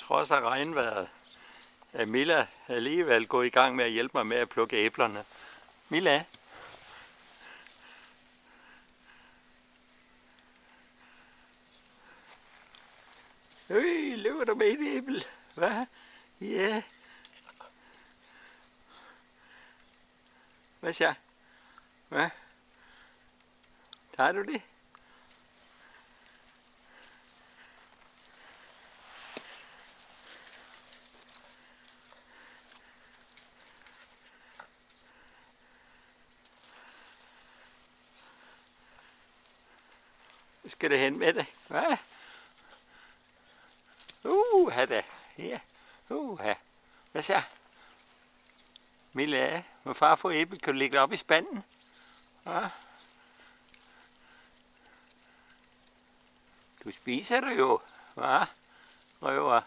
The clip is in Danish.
trods af regnvejret er Milla alligevel gået i gang med at hjælpe mig med at plukke æblerne. Milla? Løber du med et æble? Hvad? Ja. Hvad så? Hvad? Tager du det? Skal det hen med det? Hvad? Da. Ja. Hvad så? Milla, må far få æble? Kan du lægge det op i spanden? Ja. Du spiser det jo, hva? Røver.